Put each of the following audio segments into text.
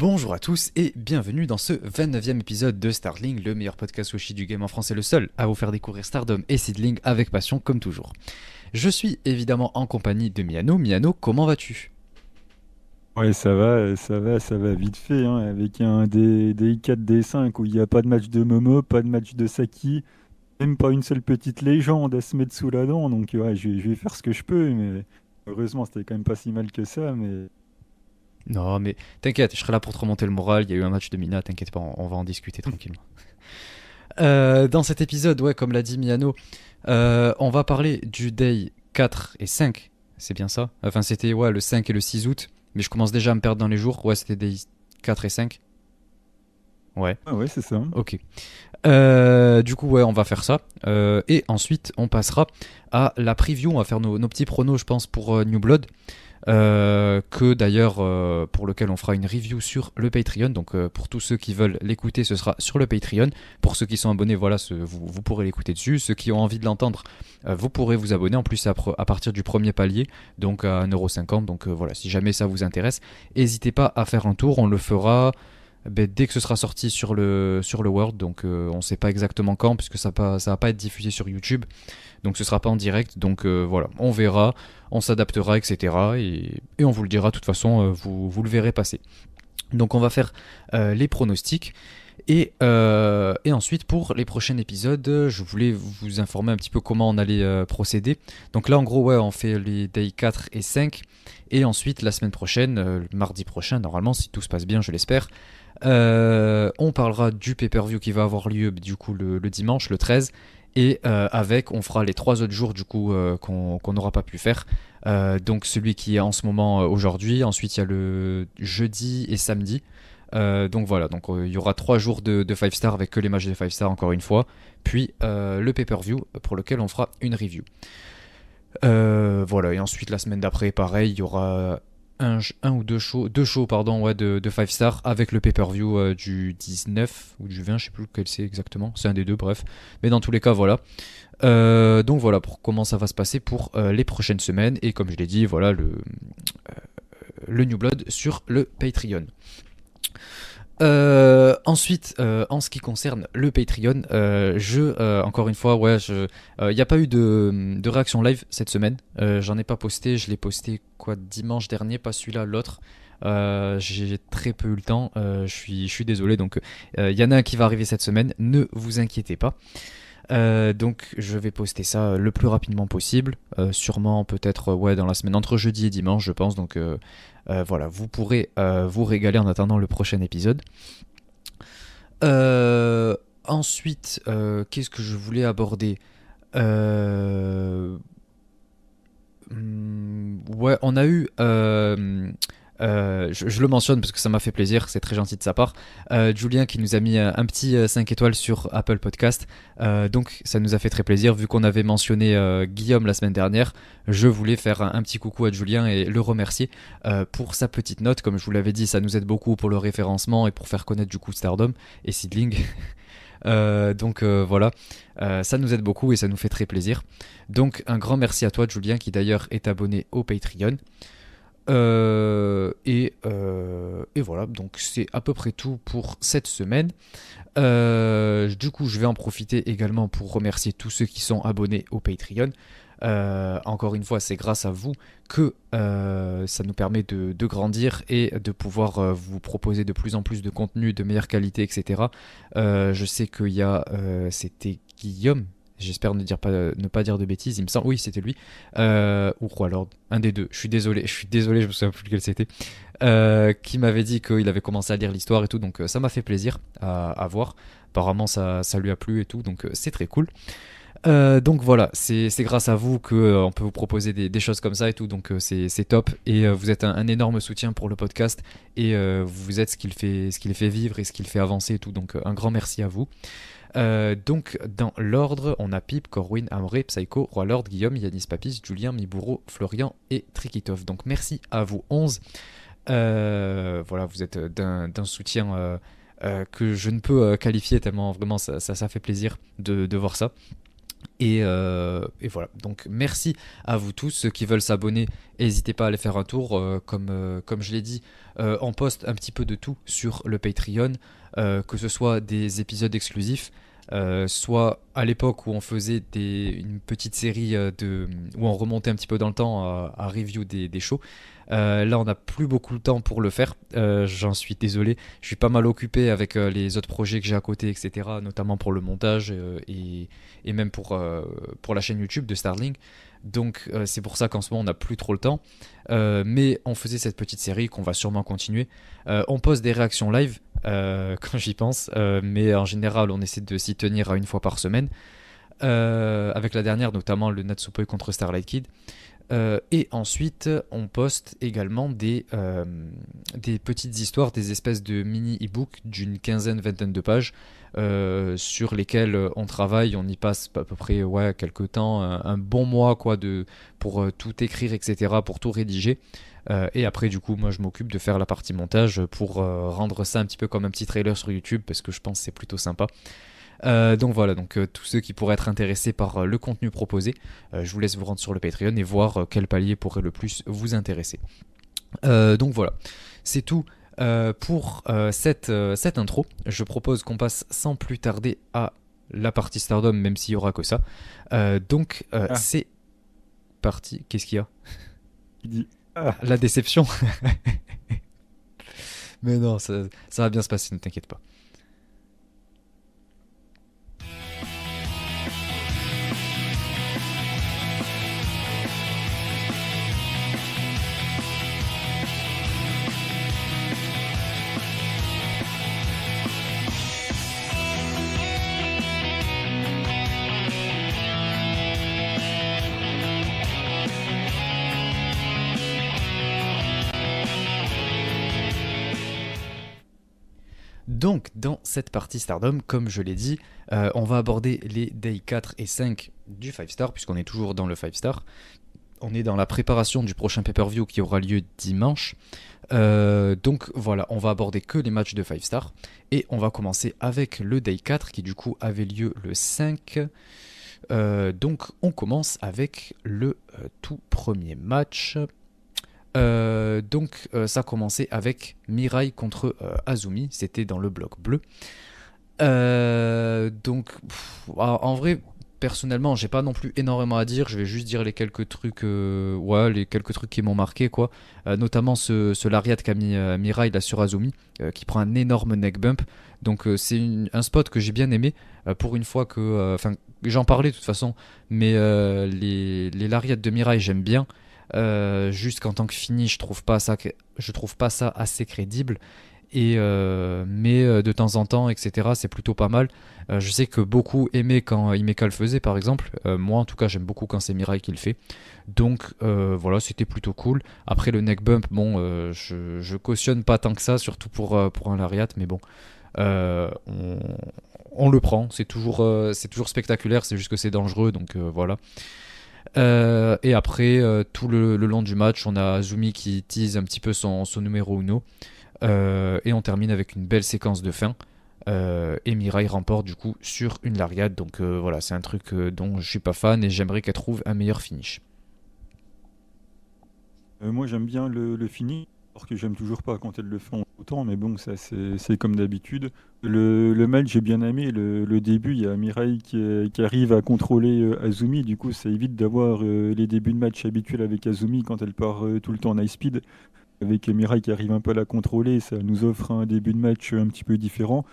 Bonjour à tous et bienvenue dans ce 29e épisode de Startling, le meilleur podcast Woshi du game en français, le seul à vous faire découvrir Stardom et Seedling avec passion comme toujours. Je suis évidemment en compagnie de Miano. Miano, comment vas-tu ? Ouais, ça va vite fait, hein, avec un des 4 D5 où il n'y a pas de match de Momo, pas de match de Saki, même pas une seule petite légende à se mettre sous la dent, donc ouais, je vais faire ce que je peux, mais heureusement c'était quand même pas si mal que ça, mais Non mais t'inquiète, je serai là pour te remonter le moral, il y a eu un match de Mina, t'inquiète pas, on va en discuter tranquillement. Dans cet épisode, ouais, comme l'a dit Miano, on va parler du day 4 et 5, c'est bien ça ? Enfin c'était ouais, le 5 et le 6 août, mais je commence déjà à me perdre dans les jours, ouais c'était day 4 et 5. Ouais, ah ouais, c'est ça. ok. Du coup, ouais, on va faire ça. Et ensuite, on passera à la preview. On va faire nos petits pronos, je pense, pour New Blood. Que d'ailleurs, pour lequel on fera une review sur le Patreon. Donc, pour tous ceux qui veulent l'écouter, ce sera sur le Patreon. Pour ceux qui sont abonnés, voilà, vous pourrez l'écouter dessus. Ceux qui ont envie de l'entendre, vous pourrez vous abonner. En plus, c'est à partir du premier palier, donc à 1,50€. Donc, voilà, si jamais ça vous intéresse, n'hésitez pas à faire un tour. On le fera dès que ce sera sorti sur le World, donc on ne sait pas exactement quand, puisque ça va pas être diffusé sur YouTube, donc ce sera pas en direct, donc voilà, on verra, on s'adaptera, etc. Et on vous le dira, de toute façon, vous le verrez passer. Donc on va faire les pronostics, et ensuite pour les prochains épisodes, je voulais vous informer un petit peu comment on allait procéder. Donc là en gros, ouais, on fait les day 4 et 5, et ensuite la semaine prochaine, mardi prochain, normalement, si tout se passe bien, je l'espère, on parlera du pay-per-view qui va avoir lieu du coup le dimanche, le 13. Et on fera les 3 autres jours du coup qu'on n'aura pas pu faire. Donc celui qui est en ce moment aujourd'hui. Ensuite il y a le jeudi et samedi. Donc voilà, donc il y aura 3 jours de 5 stars avec que les matchs de 5 stars encore une fois. Puis le pay-per-view pour lequel on fera une review. Voilà, et ensuite la semaine d'après, pareil, il y aura un ou deux shows pardon, ouais, de 5 stars avec le pay-per-view du 19 ou du 20, je sais plus lequel c'est exactement, c'est un des deux, bref. Mais dans tous les cas, voilà. Donc voilà pour comment ça va se passer pour les prochaines semaines. Et comme je l'ai dit, voilà le New Blood sur le Patreon. Ensuite, en ce qui concerne le Patreon, encore une fois, ouais, il n'y a pas eu de réaction live cette semaine. J'en ai pas posté, je l'ai posté quoi dimanche dernier, pas celui-là, l'autre. J'ai très peu eu le temps, je suis désolé. Donc, il y en a un qui va arriver cette semaine, ne vous inquiétez pas. Donc je vais poster ça le plus rapidement possible, sûrement peut-être ouais, dans la semaine entre jeudi et dimanche je pense, donc voilà, vous pourrez vous régaler en attendant le prochain épisode. Ensuite, qu'est-ce que je voulais aborder? Euh, Ouais, on a eu. Je le mentionne parce que ça m'a fait plaisir, c'est très gentil de sa part. Julien qui nous a mis un petit 5 étoiles sur Apple Podcast. Donc ça nous a fait très plaisir. Vu qu'on avait mentionné Guillaume la semaine dernière, je voulais faire un petit coucou à Julien et le remercier pour sa petite note. Comme je vous l'avais dit, ça nous aide beaucoup pour le référencement et pour faire connaître du coup Stardom et Seedling. Donc voilà, ça nous aide beaucoup et ça nous fait très plaisir. Donc un grand merci à toi Julien qui d'ailleurs est abonné au Patreon. Et voilà, donc c'est à peu près tout pour cette semaine. Du coup, je vais en profiter également pour remercier tous ceux qui sont abonnés au Patreon. Encore une fois, c'est grâce à vous que ça nous permet de grandir et de pouvoir vous proposer de plus en plus de contenu de meilleure qualité, etc. Je sais qu'il y a, c'était Guillaume. J'espère ne pas dire de bêtises. Il me semble, oui, c'était lui. Ou Roi Lord, un des deux. Je me souviens plus lequel c'était. Qui m'avait dit qu'il avait commencé à lire l'histoire et tout, donc ça m'a fait plaisir à voir. Apparemment, ça lui a plu et tout, donc c'est très cool. Donc voilà, c'est grâce à vous que on peut vous proposer des choses comme ça et tout, donc c'est top. Et vous êtes un énorme soutien pour le podcast et vous êtes ce qu'il fait vivre et ce qu'il fait avancer et tout, donc un grand merci à vous. Donc dans l'ordre, on a Pip, Corwin, Amoré, Psycho, Roi Lord, Guillaume, Yanis Papis, Julien, Miburo, Florian et Trikitov. Donc merci à vous 11. Voilà, vous êtes d'un soutien que je ne peux qualifier tellement vraiment ça fait plaisir de voir ça. Et voilà, donc merci à vous tous. Ceux qui veulent s'abonner, n'hésitez pas à aller faire un tour. Comme je l'ai dit, on poste un petit peu de tout sur le Patreon, que ce soit des épisodes exclusifs, soit à l'époque où on faisait une petite série où on remontait un petit peu dans le temps à review des shows. Là, on n'a plus beaucoup de temps pour le faire. J'en suis désolé. Je suis pas mal occupé avec les autres projets que j'ai à côté, etc. Notamment pour le montage et même pour la chaîne YouTube de Starling. Donc c'est pour ça qu'en ce moment on n'a plus trop le temps. Mais on faisait cette petite série qu'on va sûrement continuer. On poste des réactions live quand j'y pense. Mais en général on essaie de s'y tenir à une fois par semaine. Avec la dernière notamment le Natsupoi contre Starlight Kid. Et ensuite, on poste également des petites histoires, des espèces de mini e-books d'une quinzaine-vingtaine de pages sur lesquels on travaille. On y passe à peu près quelques temps, un bon mois quoi, pour tout écrire, etc., pour tout rédiger. Et après, du coup, moi je m'occupe de faire la partie montage pour rendre ça un petit peu comme un petit trailer sur YouTube parce que je pense que c'est plutôt sympa. Donc voilà, tous ceux qui pourraient être intéressés par le contenu proposé, je vous laisse vous rendre sur le Patreon et voir quel palier pourrait le plus vous intéresser. Donc voilà, c'est tout pour cette intro. Je propose qu'on passe sans plus tarder à la partie Stardom, même s'il y aura que ça. C'est parti. Qu'est-ce qu'il y a? Il dit La déception. Mais non, ça va bien se passer, ne t'inquiète pas. Donc, dans cette partie Stardom, comme je l'ai dit, on va aborder les Day 4 et 5 du 5 Star, puisqu'on est toujours dans le 5 Star. On est dans la préparation du prochain pay-per-view qui aura lieu dimanche. Donc voilà, on va aborder que les matchs de 5 Star. Et on va commencer avec le Day 4 qui du coup avait lieu le 5. Donc on commence avec le tout premier match. Ça commençait avec Mirai contre Azumi, c'était dans le bloc bleu. En vrai, personnellement, j'ai pas non plus énormément à dire. Je vais juste dire les quelques trucs, les quelques trucs qui m'ont marqué, quoi. Notamment ce lariat qu'a mis Mirai là sur Azumi, qui prend un énorme neck bump. Donc c'est un spot que j'ai bien aimé. Pour une fois que, j'en parlais de toute façon, mais les lariats de Mirai j'aime bien. Juste qu'en tant que finish, je trouve pas ça assez crédible. Mais de temps en temps, etc., c'est plutôt pas mal. Je sais que beaucoup aimaient quand Himeka le faisait, par exemple. Moi, en tout cas, j'aime beaucoup quand c'est Mirai qui le fait. Donc voilà, c'était plutôt cool. Après le neck bump, bon, je cautionne pas tant que ça, surtout pour un lariat, mais bon, on le prend. C'est toujours spectaculaire. C'est juste que c'est dangereux, donc voilà. Et après, tout le long du match, on a Azumi qui tease un petit peu son numéro 1. Et on termine avec une belle séquence de fin. Et Mirai remporte du coup sur une lariat. Donc voilà, c'est un truc dont je suis pas fan et j'aimerais qu'elle trouve un meilleur finish. moi j'aime bien le fini, alors que j'aime toujours pas quand elle le fait en autant, mais bon, ça c'est comme d'habitude. Le match, j'ai bien aimé. Le début, il y a Mirai qui arrive à contrôler Azumi, du coup ça évite d'avoir les débuts de match habituels avec Azumi quand elle part tout le temps en high speed. Avec Mirai qui arrive un peu à la contrôler, ça nous offre un début de match un petit peu différent.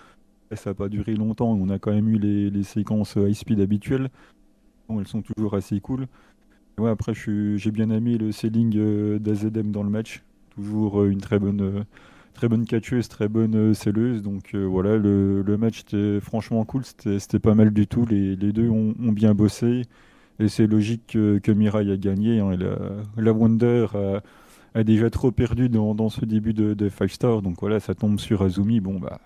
Et ça n'a pas duré longtemps, on a quand même eu les séquences high speed habituelles. Bon, elles sont toujours assez cool. Ouais, après, j'ai bien aimé le selling d'AZM dans le match. Toujours une très bonne catcheuse, très bonne selleuse. Donc voilà, le match était franchement cool. C'était pas mal du tout. Les deux ont bien bossé. Et c'est logique que Mirai a gagné, hein. Et la Wonder a déjà trop perdu dans ce début de 5 Star. Donc voilà, ça tombe sur Azumi. Bon, bah,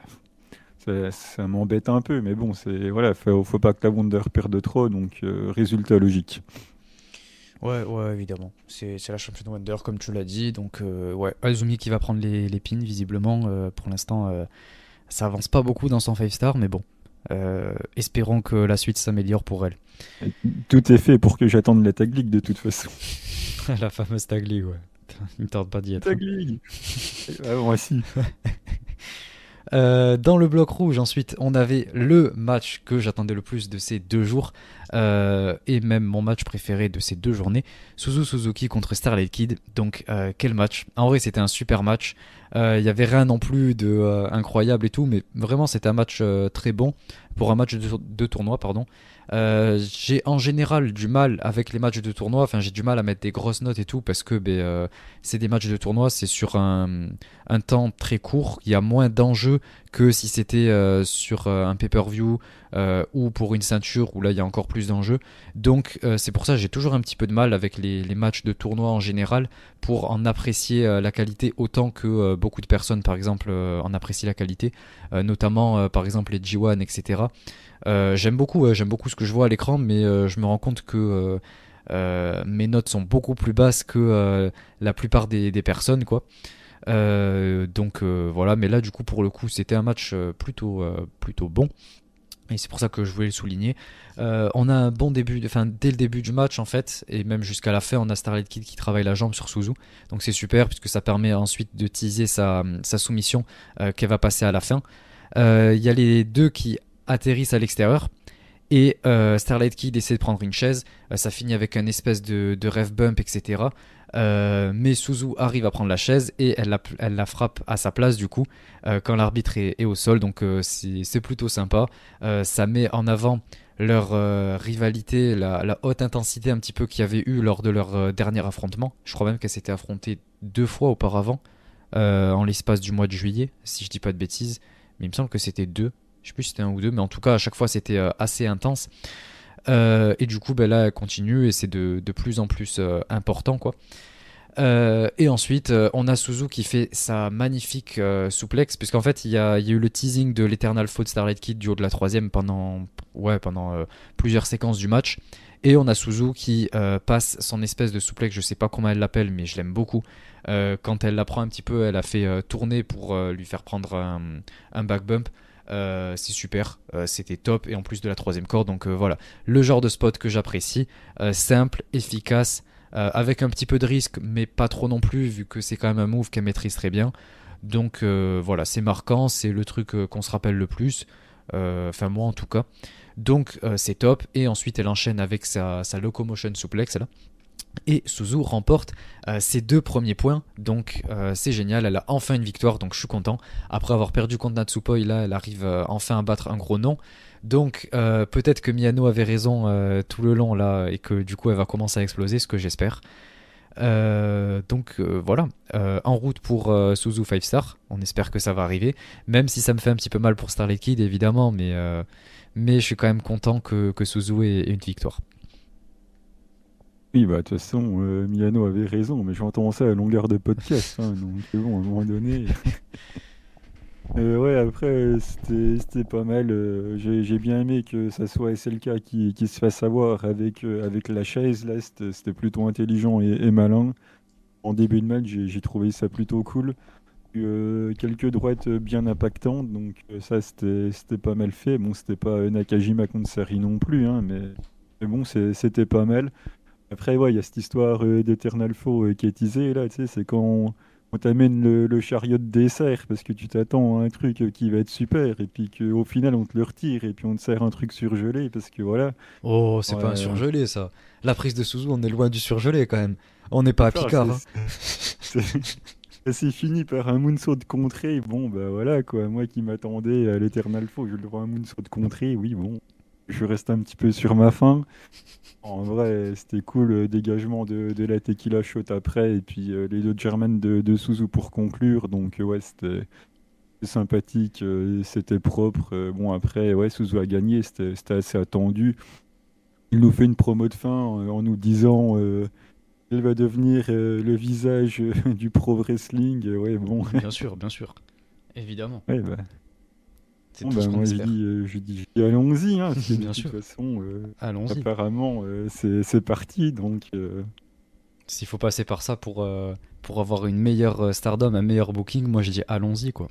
ça m'embête un peu. Mais bon, voilà, faut pas que la Wonder perde trop. Donc résultat logique. Ouais, évidemment. C'est la championne Wonder, comme tu l'as dit. Donc, Azumi qui va prendre les pins, visiblement. Pour l'instant, ça avance pas beaucoup dans son 5 star, mais bon. Espérons que la suite s'améliore pour elle. Tout est fait pour que j'attende la Tag League de toute façon. La fameuse Tag League, ouais. Il ne tarde pas d'y être, hein. Tag League. Ah, moi aussi. Dans le bloc rouge, ensuite, on avait le match que j'attendais le plus de ces 2 jours, et même mon match préféré de ces 2 journées, Suzuki contre Starlight Kid. Donc, quel match! En vrai, c'était un super match. Il y avait rien non plus de incroyable et tout, mais vraiment, c'était un match très bon pour un match de tournoi, pardon. J'ai en général du mal avec les matchs de tournoi, enfin j'ai du mal à mettre des grosses notes et tout parce que c'est des matchs de tournoi, c'est sur un temps très court, il y a moins d'enjeux que si c'était sur un pay-per-view ou pour une ceinture où là il y a encore plus d'enjeux. Donc c'est pour ça que j'ai toujours un petit peu de mal avec les matchs de tournoi en général pour en apprécier la qualité autant que beaucoup de personnes par exemple en apprécient la qualité, notamment par exemple les G1 etc. J'aime beaucoup ce que je vois à l'écran, mais je me rends compte que mes notes sont beaucoup plus basses que la plupart des personnes, quoi. Donc voilà, mais là du coup pour le coup c'était un match plutôt bon. Et c'est pour ça que je voulais le souligner. On a un bon début, enfin dès le début du match en fait, et même jusqu'à la fin, on a Starlight Kid qui travaille la jambe sur Suzu. Donc c'est super puisque ça permet ensuite de teaser sa soumission qu'elle va passer à la fin. Il y a les deux qui atterrissent à l'extérieur. Et Starlight Kid essaie de prendre une chaise, ça finit avec un espèce de ref bump, etc. Mais Suzu arrive à prendre la chaise et elle la frappe à sa place du coup quand l'arbitre est au sol. Donc c'est plutôt sympa. Ça met en avant leur rivalité, la haute intensité un petit peu qu'il y avait eu lors de leur dernier affrontement. Je crois même qu'elles s'étaient affrontées 2 fois auparavant en l'espace du mois de juillet, si je dis pas de bêtises. Mais il me semble que c'était 2. Je sais plus si c'était 1 ou 2, mais en tout cas, à chaque fois, c'était assez intense. Et du coup, ben là, elle continue et c'est de plus en plus important, quoi. Et ensuite, on a Suzu qui fait sa magnifique souplex, puisqu'en fait, il y a eu le teasing de l'Eternal Fall Starlight Kid du haut de la troisième pendant plusieurs séquences du match. Et on a Suzu qui passe son espèce de souplex, je sais pas comment elle l'appelle, mais je l'aime beaucoup. Quand elle la prend un petit peu, elle a fait tourner pour lui faire prendre un back bump. C'est super, c'était top et en plus de la troisième corde, donc voilà, le genre de spot que j'apprécie, simple, efficace, avec un petit peu de risque mais pas trop non plus vu que c'est quand même un move qu'elle maîtrise très bien. Donc voilà, c'est marquant, c'est le truc qu'on se rappelle le plus, enfin moi en tout cas. Donc c'est top et ensuite elle enchaîne avec sa locomotion suplex là. Et Suzu remporte ses 2 premiers points, donc c'est génial, elle a enfin une victoire, donc je suis content. Après avoir perdu contre Natsupoi, là elle arrive enfin à battre un gros nom. Donc peut-être que Miyano avait raison tout le long là, et que du coup elle va commencer à exploser, ce que j'espère. Donc voilà, en route pour Suzu 5 Star, on espère que ça va arriver, même si ça me fait un petit peu mal pour Starlight Kid évidemment, mais je suis quand même content que Suzu ait une victoire. Oui, bah, de toute façon, Miano avait raison, mais j'entends ça à longueur de podcast, hein, donc bon, à un moment donné. Ouais, après, c'était pas mal. J'ai bien aimé que ça soit SLK qui se fasse avoir avec la chaise, là, c'était plutôt intelligent et malin. En début de match, j'ai trouvé ça plutôt cool. Quelques droites bien impactantes, donc ça, c'était pas mal fait. Bon, c'était pas Nakajima contre Sari non plus, hein, mais bon, c'était pas mal. Après, ouais, il y a cette histoire d'Eternal Foe qui est teasée, là, tu sais, c'est quand on t'amène le chariot de dessert parce que tu t'attends à un truc qui va être super et puis qu'au final on te le retire et puis on te sert un truc surgelé parce que voilà. Oh, c'est Ouais, pas un surgelé ça. La prise de Suzu, on est loin du surgelé quand même. On n'est pas à c'est ça, Picard, hein. ça s'est fini par un moonsault de contrée. Bon, bah voilà, quoi. Moi qui m'attendais à l'Eternal Foe, je le vois un moonsault de contrée, oui, bon. Je reste un petit peu sur ma faim. En vrai, c'était cool, le dégagement de la tequila shot après, et puis les deux German de Suzu pour conclure. Donc, ouais, c'était sympathique, c'était propre. Bon, après, ouais, Suzu a gagné, c'était assez attendu. Il nous fait une promo de fin en nous disant elle va devenir le visage du pro wrestling. Ouais, bon, Bien sûr, évidemment. ouais, bah, C'est bon, tout bah, ce qu'on moi, espère. je dis allons-y, hein, parce que de Bien toute sûr, façon, allons-y. apparemment, c'est parti. Donc, S'il faut passer par ça pour avoir une meilleure Stardom, un meilleur booking, moi je dis allons-y quoi.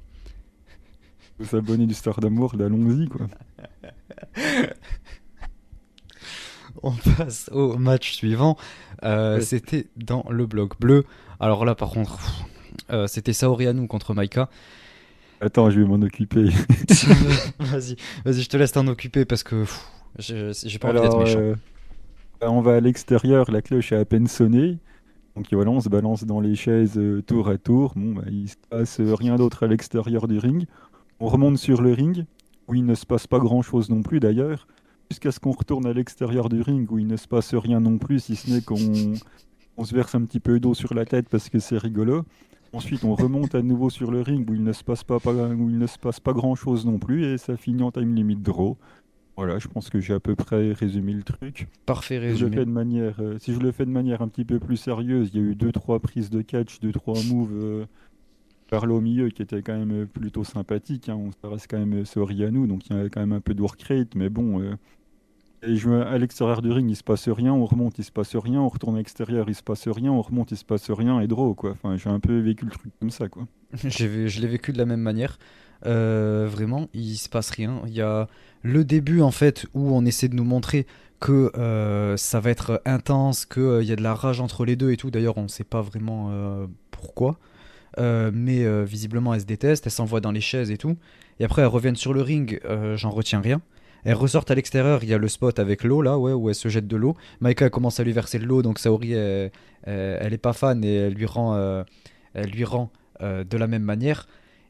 Faut s'abonner du Stardom World, allons-y, quoi. On passe au match suivant. Ouais. C'était dans le bloc bleu. Alors là, par contre, c'était Saori Anou contre Maika. Attends, je vais m'en occuper. Vas-y, vas-y, je te laisse t'en occuper parce que j'ai pas envie d'être Alors, méchant. bah, on va à l'extérieur, la cloche est à peine sonnée. Donc voilà, on se balance dans les chaises tour à tour. Bon, bah, il se passe rien d'autre à l'extérieur du ring. On remonte sur le ring, où il ne se passe pas grand-chose non plus d'ailleurs, jusqu'à ce qu'on retourne à l'extérieur du ring, où il ne se passe rien non plus, si ce n'est qu'on se verse un petit peu d'eau sur la tête parce que c'est rigolo. Ensuite, on remonte à nouveau sur le ring, où il ne se passe où il ne se passe pas grand-chose non plus, et ça finit en time limit draw. Voilà, je pense que j'ai à peu près résumé le truc. Parfait Si je le résumé. fais de manière, si je le fais de manière un petit peu plus sérieuse, il y a eu deux, trois prises de catch, deux, trois moves par là au milieu qui étaient quand même plutôt sympathiques, hein. Ça reste quand même Soriano, donc il y a quand même un peu de work rate, mais bon, et à l'extérieur du ring, il se passe rien, on remonte, il se passe rien, on retourne à l'extérieur, il se passe rien, on remonte, il se passe rien, et draw, quoi. Enfin, j'ai un peu vécu le truc comme ça, quoi. Je l'ai vécu de la même manière. Vraiment, il se passe rien. Il y a le début en fait où on essaie de nous montrer que ça va être intense, qu'il y a de la rage entre les deux et tout. D'ailleurs, on ne sait pas vraiment pourquoi. Mais visiblement, elles se détestent, elles s'envoient dans les chaises et tout. Et après, elles reviennent sur le ring, j'en retiens rien. Elles ressortent à l'extérieur, il y a le spot avec l'eau là, ouais, où elle se jette de l'eau. Maika elle commence à lui verser de l'eau, donc Saori elle est pas fan et elle lui rend de la même manière.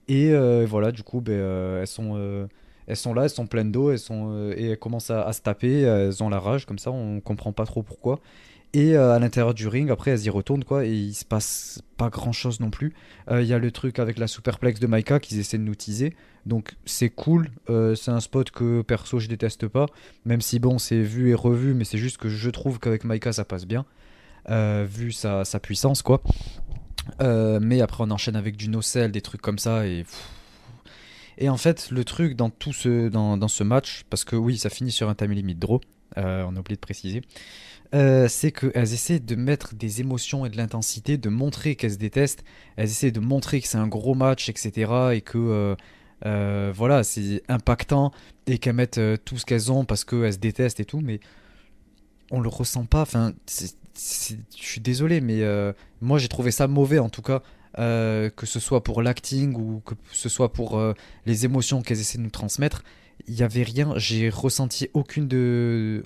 Et voilà, du coup, ben, elles sont là, elles sont pleines d'eau, et elles commencent à se taper, elles ont la rage, comme ça, on comprend pas trop pourquoi. Et à l'intérieur du ring, après, elles y retournent, quoi, et il se passe pas grand chose non plus. Il y a le truc avec la superplex de Maika qu'ils essaient de nous teaser, donc c'est cool. C'est un spot que perso je déteste pas, même si bon, c'est vu et revu, mais c'est juste que je trouve qu'avec Maika ça passe bien, vu sa puissance, quoi. Mais après, on enchaîne avec du no-sell, des trucs comme ça, et en fait, le truc dans ce match, parce que oui, ça finit sur un time limit draw, on a oublié de préciser, c'est qu'elles essaient de mettre des émotions et de l'intensité, de montrer qu'elles se détestent, elles essaient de montrer que c'est un gros match, etc. Et que voilà, c'est impactant et qu'elles mettent tout ce qu'elles ont parce qu'elles se détestent et tout, mais on le ressent pas. Enfin, je suis désolé, mais moi j'ai trouvé ça mauvais en tout cas. Que ce soit pour l'acting ou que ce soit pour les émotions qu'elles essaient de nous transmettre, il n'y avait rien, j'ai ressenti aucun de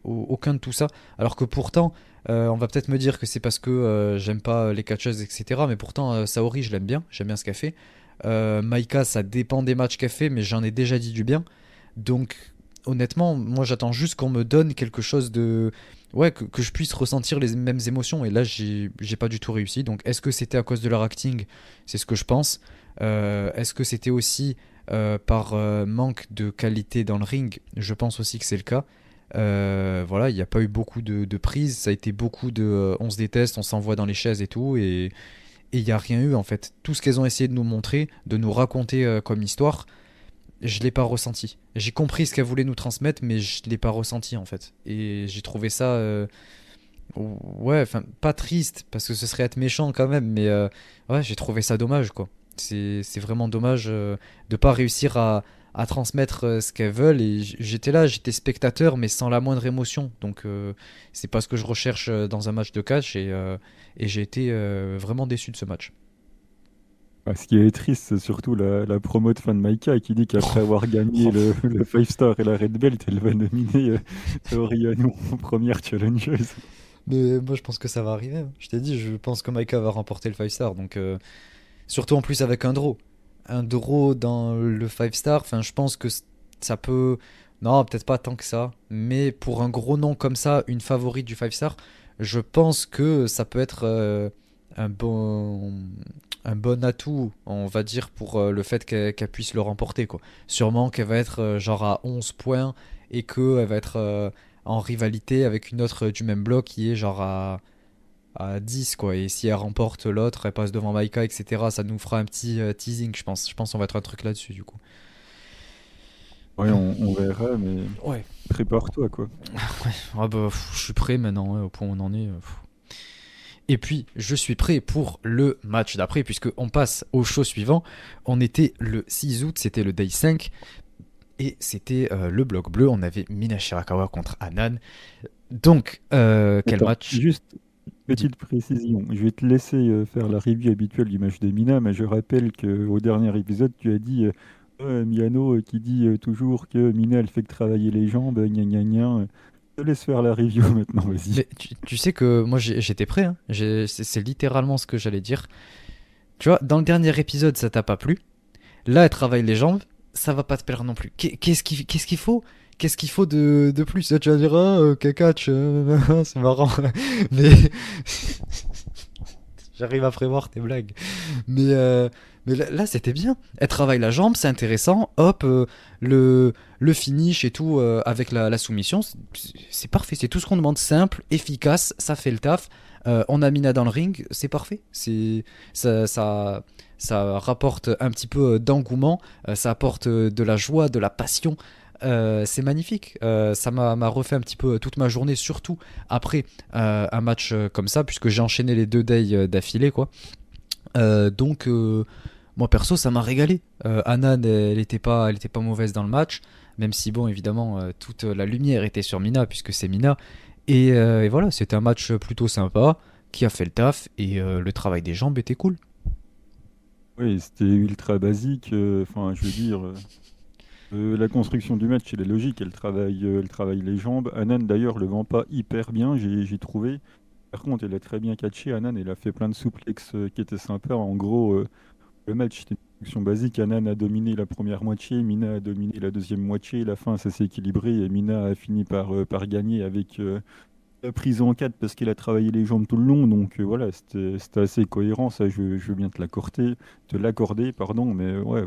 tout ça, alors que pourtant, on va peut-être me dire que c'est parce que j'aime pas les catcheuses, etc. Mais pourtant, Saori, j'aime bien ce qu'elle fait. Maika, ça dépend des matchs qu'elle fait, mais j'en ai déjà dit du bien. Donc, honnêtement, moi j'attends juste qu'on me donne quelque chose de. Ouais, que je puisse ressentir les mêmes émotions. Et là, j'ai pas du tout réussi. Donc, est-ce que c'était à cause de leur acting? C'est ce que je pense. Est-ce que c'était aussi par manque de qualité dans le ring? Je pense aussi que c'est le cas. Voilà, il n'y a pas eu beaucoup de prises. Ça a été beaucoup de on se déteste, on s'envoie dans les chaises et tout. Et il n'y a rien eu en fait. Tout ce qu'elles ont essayé de nous montrer, de nous raconter comme histoire, je l'ai pas ressenti. J'ai compris ce qu'elle voulait nous transmettre, mais je l'ai pas ressenti en fait. Et j'ai trouvé ça, ouais, enfin pas triste parce que ce serait être méchant quand même, mais ouais, j'ai trouvé ça dommage quoi. C'est vraiment dommage de pas réussir à transmettre ce qu'elles veulent. Et j'étais là, j'étais spectateur, mais sans la moindre émotion. Donc c'est pas ce que je recherche dans un match de catch, et j'ai été vraiment déçu de ce match. Ah, ce qui est triste, c'est surtout la promo de fan Maika qui dit qu'après avoir gagné le 5 Star et la Red Belt, elle va nominer Saori Anou en première challengeuse. Mais moi je pense que ça va arriver, hein. Je t'ai dit, je pense que Maika va remporter le 5 star. Donc surtout en plus avec un draw. Un draw dans le 5 star, enfin je pense que ça peut. Non, peut-être pas tant que ça. Mais pour un gros nom comme ça, une favorite du 5 star, je pense que ça peut être un bon atout, on va dire, pour le fait qu'elle puisse le remporter, quoi. Sûrement qu'elle va être genre à 11 points et qu'elle va être en rivalité avec une autre du même bloc qui est genre à 10, quoi. Et si elle remporte l'autre, elle passe devant Maika, etc. Ça nous fera un petit teasing, je pense. Je pense qu'on va être un truc là-dessus, du coup. Ouais, on verra, mais Ouais. prépare-toi, quoi. Ah bah, je suis prêt maintenant, ouais, au point où on en est. Et puis, je suis prêt pour le match d'après, puisque on passe au show suivant. On était le 6 août, c'était le day 5, et c'était le bloc bleu. On avait Mina Shirakawa contre Anan. Donc, quel Attends, match? juste Dis- petite précision. Je vais te laisser faire la review habituelle du match de Mina, mais je rappelle qu'au dernier épisode, tu as dit Miano qui dit toujours que Mina, elle fait que travailler les jambes, gna gna gna. Je te laisse faire la review maintenant, vas-y. Mais tu sais que moi j'étais prêt, hein. C'est littéralement ce que j'allais dire. Tu vois, dans le dernier épisode, ça t'a pas plu. Là, elle travaille les jambes, ça va pas te plaire non plus. Qu'est-ce qu'il faut? Qu'est-ce qu'il faut de plus? Là, tu vas dire, ah, Kakach, c'est marrant. Mais j'arrive à prévoir tes blagues. Mais, euh, mais là, c'était bien. Elle travaille la jambe, c'est intéressant. Hop, le finish et tout avec la soumission, c'est parfait. C'est tout ce qu'on demande. Simple, efficace, ça fait le taf. On a Mina dans le ring, c'est parfait. Ça rapporte un petit peu d'engouement, ça apporte de la joie, de la passion. C'est magnifique. Ça m'a refait un petit peu toute ma journée, surtout après un match comme ça, puisque j'ai enchaîné les 2 days d'affilée, quoi. Donc, moi perso, ça m'a régalé. Anan, elle était pas mauvaise dans le match, même si, bon, évidemment, toute la lumière était sur Mina, puisque c'est Mina. Et voilà, c'était un match plutôt sympa, qui a fait le taf, et le travail des jambes était cool. Oui, c'était ultra basique. Enfin, je veux dire, la construction du match, elle est logique. Elle travaille les jambes. Anan, d'ailleurs, le vend pas hyper bien, j'ai trouvé. Par contre, elle a très bien catché. Anan, elle a fait plein de souplexes qui étaient sympas. En gros, le match, c'était une construction basique. Anan a dominé la première moitié, Mina a dominé la deuxième moitié. La fin, ça s'est équilibré et Mina a fini par gagner avec la prise en 4 parce qu'elle a travaillé les jambes tout le long. Donc voilà, c'était assez cohérent. Ça, je veux bien te l'accorder, pardon. Mais ouais,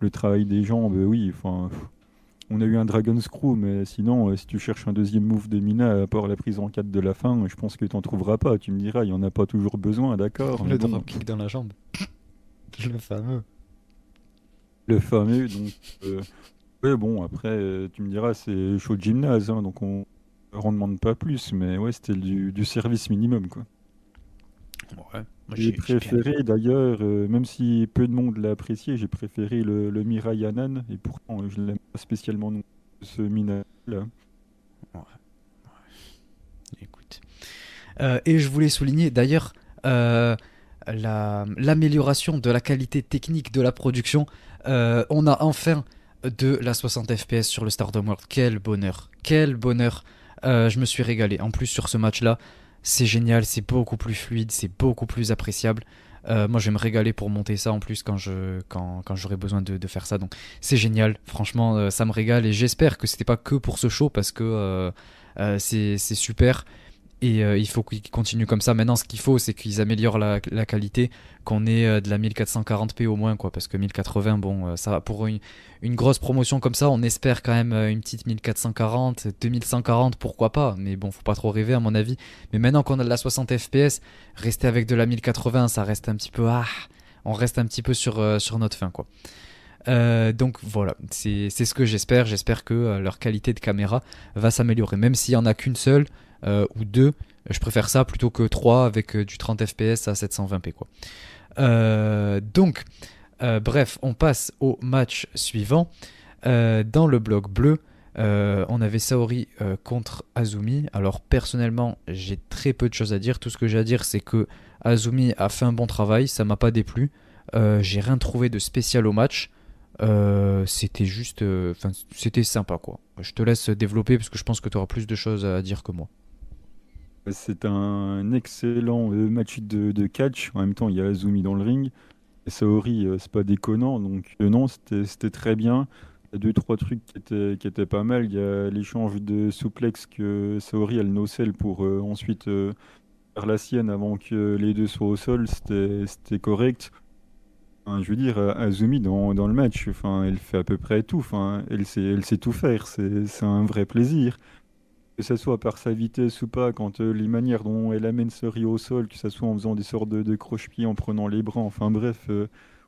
le travail des jambes, oui. Enfin, on a eu un Dragon Screw, mais sinon, si tu cherches un deuxième move de Mina, à part la prise en 4 de la fin, je pense que tu n'en trouveras pas. Tu me diras, il n'y en a pas toujours besoin, d'accord, mais Le bon, dropkick dans la jambe. Le fameux. le fameux. Donc, ouais, bon, après, tu me diras, c'est chaud de gymnase, hein, donc on ne demande pas plus, mais ouais, c'était du service minimum, quoi. Ouais, moi J'ai j'ai bien aimé. préféré d'ailleurs, même si peu de monde l'a apprécié, j'ai préféré le Mirai Hanan, et pourtant je l'aime pas spécialement non plus, ce Mina-là. Ouais, écoute. Et je voulais souligner d'ailleurs l'amélioration de la qualité technique de la production. On a enfin de la 60 FPS sur le Stardom World. Quel bonheur, quel bonheur. Je me suis régalé. En plus sur ce match-là, c'est génial, c'est beaucoup plus fluide, c'est beaucoup plus appréciable. Moi, je vais me régaler pour monter ça en plus quand j'aurai besoin de faire ça. Donc, c'est génial. Franchement, ça me régale et j'espère que c'était pas que pour ce show parce que c'est super. Et il faut qu'ils continuent comme ça. Maintenant, ce qu'il faut, c'est qu'ils améliorent la qualité, qu'on ait de la 1440p au moins, quoi. Parce que 1080, bon, ça va pour une grosse promotion comme ça, on espère quand même une petite 1440, 2140, pourquoi pas. Mais bon, faut pas trop rêver, à mon avis. Mais maintenant qu'on a de la 60 FPS, rester avec de la 1080, ça reste un petit peu. Ah, on reste un petit peu sur notre fin, quoi. Donc voilà, c'est ce que j'espère. J'espère que leur qualité de caméra va s'améliorer. Même s'il n'y en a qu'une seule ou deux, je préfère ça plutôt que trois avec du 30 fps à 720p, quoi. Bref, on passe au match suivant. Dans le bloc bleu, on avait Saori contre Azumi. Alors personnellement, j'ai très peu de choses à dire. Tout ce que j'ai à dire, c'est que Azumi a fait un bon travail, ça m'a pas déplu. J'ai rien trouvé de spécial au match. C'était juste, c'était sympa, quoi. Je te laisse développer parce que je pense que tu auras plus de choses à dire que moi. C'est un excellent match de catch. En même temps, il y a Azumi dans le ring. Et Saori, c'est pas déconnant. Donc, non, c'était très bien. Il y a deux, trois trucs qui étaient pas mal. Il y a l'échange de souplex que Saori, elle nocelle pour ensuite faire la sienne avant que les deux soient au sol. C'était correct. Enfin, je veux dire, Azumi dans le match, enfin, elle fait à peu près tout. Enfin, elle sait tout faire. C'est un vrai plaisir. Que ce soit par sa vitesse ou pas, quand les manières dont elle amène Suri au sol, que ce soit en faisant des sortes de croche-pieds, en prenant les bras, enfin bref,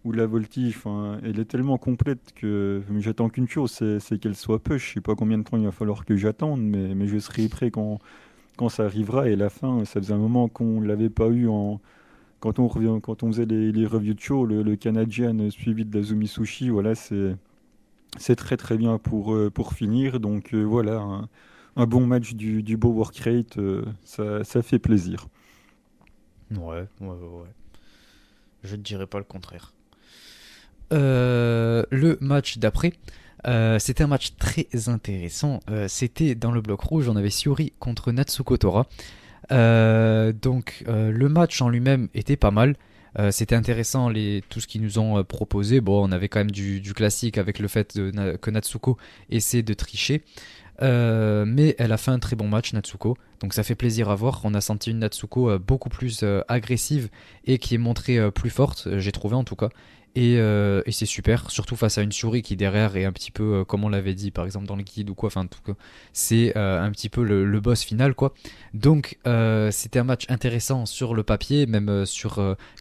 ou la voltige, enfin, elle est tellement complète que mais j'attends qu'une chose, c'est qu'elle soit push. Je sais pas combien de temps il va falloir que j'attende, mais je serai prêt quand quand ça arrivera. Et la fin, ça faisait un moment qu'on ne l'avait pas eu quand on faisait les reviews de show, le Canadian suivi de l'Azumi Sushi, voilà, c'est très très bien pour finir. Donc voilà, un bon match du beau work rate, ça fait plaisir. Ouais, ouais, ouais, ouais. Je ne dirais pas le contraire. Le match d'après, c'était un match très intéressant. C'était dans le bloc rouge, on avait Syuri contre Natsuko Tora. Le match en lui-même était pas mal. C'était intéressant tout ce qu'ils nous ont proposé. Bon, on avait quand même du classique avec le fait que Natsuko essaie de tricher. Mais elle a fait un très bon match, Natsuko. Donc ça fait plaisir à voir. On a senti une Natsuko beaucoup plus agressive et qui est montrée plus forte, j'ai trouvé en tout cas. Et c'est super, surtout face à une Shuri qui derrière est un petit peu, comme on l'avait dit par exemple dans le guide ou quoi, enfin en tout cas, c'est un petit peu le boss final quoi. C'était un match intéressant sur le papier, même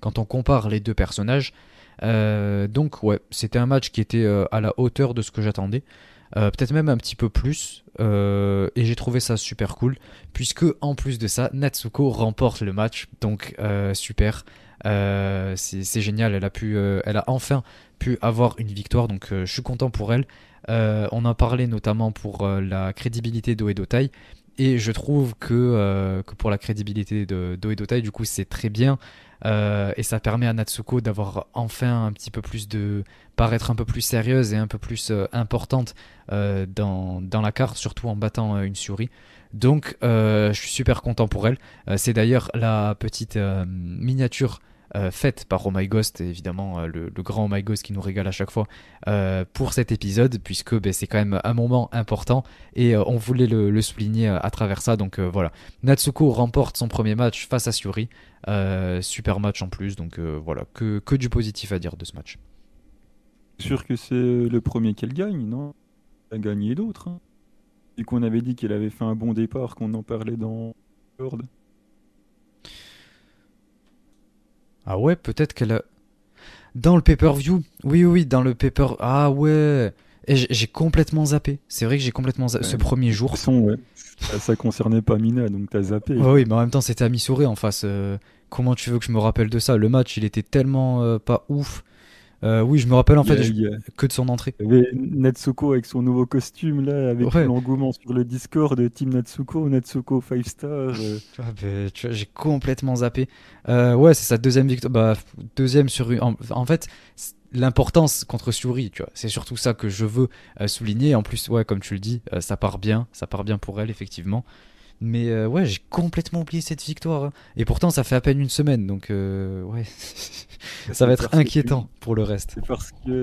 quand on compare les deux personnages. Ouais, c'était un match qui était à la hauteur de ce que j'attendais. Peut-être même un petit peu plus, et j'ai trouvé ça super cool, puisque en plus de ça, Natsuko remporte le match, donc super. C'est génial, elle a enfin pu avoir une victoire, donc je suis content pour elle. On en parlait notamment pour la crédibilité d'Oedo Tai, et je trouve que pour la crédibilité d'Oedo Tai, du coup, c'est très bien. Et ça permet à Natsuko d'avoir enfin un petit peu plus paraître un peu plus sérieuse et un peu plus importante dans la carte, surtout en battant une Syuri. Donc, je suis super content pour elle. C'est d'ailleurs la petite miniature faite par Oh My Ghost, évidemment le grand Oh My Ghost qui nous régale à chaque fois pour cet épisode, puisque c'est quand même un moment important et on voulait le souligner à travers ça. Donc voilà, Natsuko remporte son premier match face à Syuri. Super match en plus, donc voilà, que du positif à dire de ce match. Sûr que c'est le premier qu'elle gagne, non? Elle a gagné d'autres, hein. Et qu'on avait dit qu'elle avait fait un bon départ, qu'on en parlait dans Discord. Ah ouais, peut-être qu'elle a... Dans le pay-per-view. Oui, oui, oui, dans le pay-per... Ah ouais. Et j'ai complètement zappé. C'est vrai que j'ai complètement zappé. Ouais, Ce de premier toute jour. façon, ouais, ça concernait pas Mina, donc t'as zappé, Ouais, quoi. oui, mais en même temps, c'était à Missouri en face. Comment tu veux que je me rappelle de ça? Le match, il était tellement pas ouf. Oui, je me rappelle en Il y fait a, il y a- que de son entrée. il y avait Natsuko avec son nouveau costume, là, avec tout Ouais. l'engouement sur le Discord de Team Natsuko, Natsuko 5 star. Tu vois, j'ai complètement zappé. Ouais, c'est sa deuxième victoire. Bah, deuxième sur une. En fait, l'importance contre Suri, tu vois, c'est surtout ça que je veux souligner. En plus, ouais, comme tu le dis, ça part bien pour elle, effectivement. Mais ouais, j'ai complètement oublié cette victoire, hein. Et pourtant, ça fait à peine une semaine, donc ouais, ça va C'est être parce que tu, inquiétant pour le reste.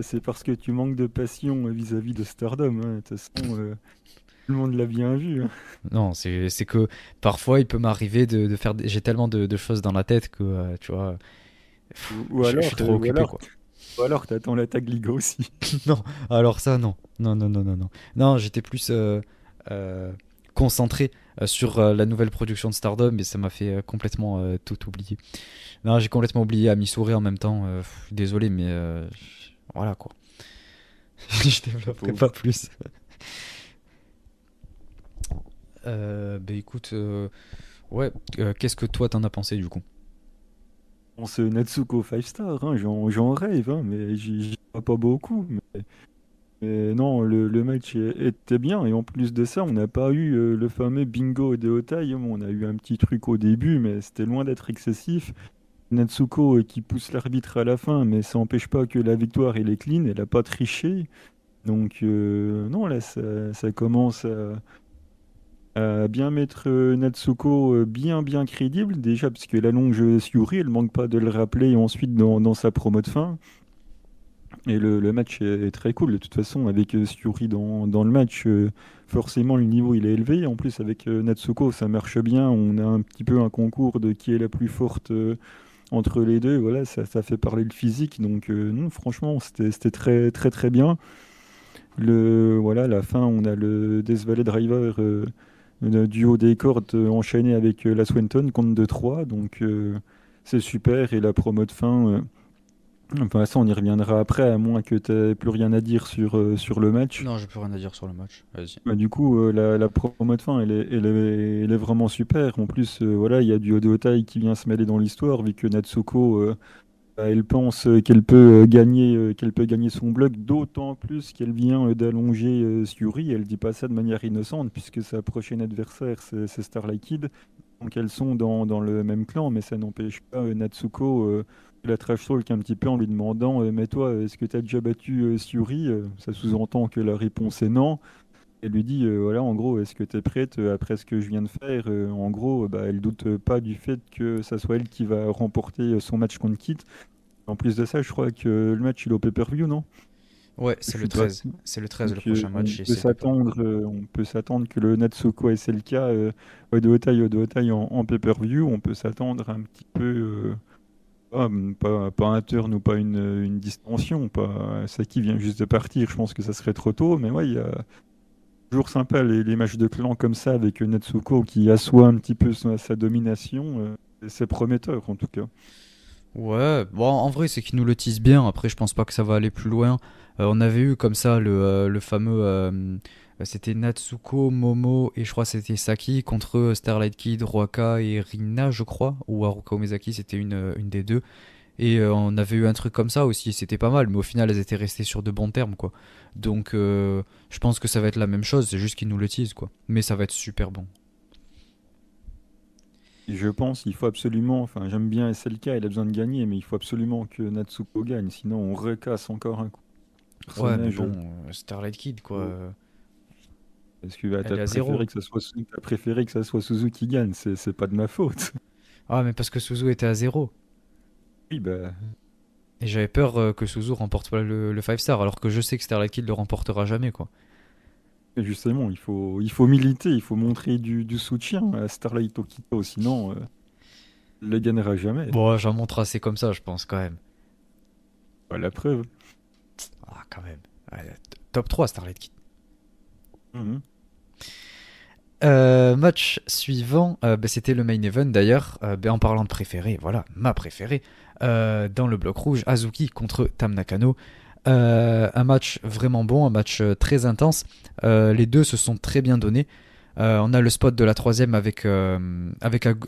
c'est parce que tu manques de passion vis-à-vis de Stardom, hein. De toute façon, tout le monde l'a bien vu, hein. Non, c'est que parfois, il peut m'arriver de faire. J'ai tellement de choses dans la tête que, tu vois, Ou, ou je suis alors, trop occupé, quoi. ou alors t'attends la tag Liga aussi. Non, alors ça, non. Non, non, non, non, non. Non, j'étais plus euh, concentré sur la nouvelle production de Stardom, mais ça m'a fait complètement tout oublier. Non, j'ai complètement oublié à mi-sourire en même temps. Désolé, mais voilà quoi. Je Le développerai pas pauvre. plus. Bah écoute, ouais, qu'est-ce que toi t'en as pensé du coup? On se Natsuko 5 star, hein, j'en rêve, hein, mais j'y crois pas beaucoup. Mais non, le match était bien. Et en plus de ça, on n'a pas eu le fameux bingo de Otai. On a eu un petit truc au début, mais c'était loin d'être excessif. Natsuko qui pousse l'arbitre à la fin, mais ça n'empêche pas que la victoire, elle est clean, elle n'a pas triché. Donc non, là, ça commence à bien mettre Natsuko bien bien crédible, déjà parce que la longe Syuri, elle manque pas de le rappeler ensuite dans sa promo de fin. Et le match est très cool. De toute façon, avec Syuri dans le match, forcément le niveau il est élevé. En plus, avec Natsuko, ça marche bien. On a un petit peu un concours de qui est la plus forte entre les deux. Voilà, ça fait parler le physique. Donc, non, franchement, c'était très très très bien. Voilà, la fin, on a le Death Valley Driver. Le duo des cordes enchaîné avec la Swenton, compte de 3 donc c'est super. Et la promo de fin, Enfin, ça, on y reviendra après, à moins que tu n'aies plus rien à dire sur le match. Non, j'ai plus rien à dire sur le match. Vas-y. Bah, du coup, la promo de fin, elle est vraiment super. En plus, voilà, il y a du Odo Tai qui vient se mêler dans l'histoire, vu que Natsuko, bah, elle pense qu'elle peut gagner son bloc, d'autant plus qu'elle vient d'allonger Syuri. Elle dit pas ça de manière innocente, puisque sa prochaine adversaire, c'est Starlight Kid. Donc elles sont dans le même clan, mais ça n'empêche pas Natsuko de la trash talk un petit peu en lui demandant mais toi, est-ce que tu as déjà battu Syuri? Ça sous-entend que la réponse est non. Elle lui dit voilà, en gros, est-ce que tu es prête après ce que je viens de faire? En gros, bah, elle doute pas du fait que ça soit elle qui va remporter son match contre Kit. En plus de ça, je crois que le match il est au pay-per-view, non? Ouais, Je c'est le suis pas. 13. C'est le 13 le Donc prochain on match et peut c'est le pay-per-view. s'attendre que le Natsuko SLK Odo Otai en pay-per-view, on peut s'attendre un petit peu pas un turn ou pas une distension, pas Saki vient juste de partir, je pense que ça serait trop tôt, mais ouais, il y a toujours sympa les matchs de clan comme ça avec Natsuko qui assoit un petit peu sa domination, et c'est prometteur en tout cas. Ouais, bon, en vrai, c'est qu'ils nous le teasent bien. Après, je pense pas que ça va aller plus loin. On avait eu comme ça le fameux. C'était Natsuko, Momo et je crois que c'était Saki contre Starlight Kid, Ruaka et Rina, je crois. Ou Haruka Umezaki, c'était une des deux. Et on avait eu un truc comme ça aussi, c'était pas mal. Mais au final, elles étaient restées sur de bons termes, quoi. Donc, je pense que ça va être la même chose. C'est juste qu'ils nous le teasent, quoi. Mais ça va être super bon. Et je pense qu'il faut absolument, enfin j'aime bien SLK, il a besoin de gagner, mais il faut absolument que Natsuko gagne, sinon on recasse encore un coup. Ouais, mais Personnage. bon, Starlight Kid, quoi. Parce que bah, Elle est à zéro. t'as préféré que ça soit Suzu qui gagne, c'est pas de ma faute. Ah, mais parce que Suzu était à zéro. Oui, bah, Et j'avais peur que Suzu remporte pas le 5 star, alors que je sais que Starlight Kid le remportera jamais, quoi. justement, il faut militer, il faut montrer du soutien à Starlight Okito, sinon, il ne gagnera jamais. Bon, j'en montre assez comme ça, je pense, quand même. Bah, la preuve. Ah, quand même. Ouais, top 3 Starlight Kid. Mhm. Match suivant, bah, c'était le main event d'ailleurs. Bah, en parlant de préféré, voilà, ma préférée. Dans le bloc rouge, Azuki contre Tam Nakano. Un match vraiment bon, un match très intense. Les deux se sont très bien donnés. On a le spot de la troisième avec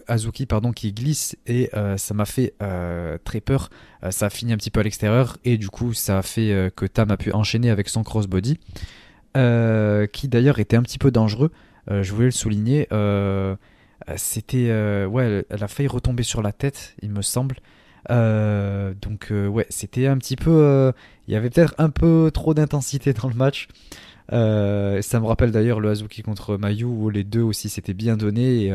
Azuki pardon, qui glisse et ça m'a fait très peur. Ça a fini un petit peu à l'extérieur et du coup ça a fait que Tam a pu enchaîner avec son crossbody qui d'ailleurs était un petit peu dangereux. Je voulais le souligner. C'était ouais, elle a failli retomber sur la tête, il me semble. Donc ouais, c'était un petit peu. Il y avait peut-être un peu trop d'intensité dans le match. Ça me rappelle d'ailleurs le Hazuki contre Mayu où les deux aussi s'étaient bien donnés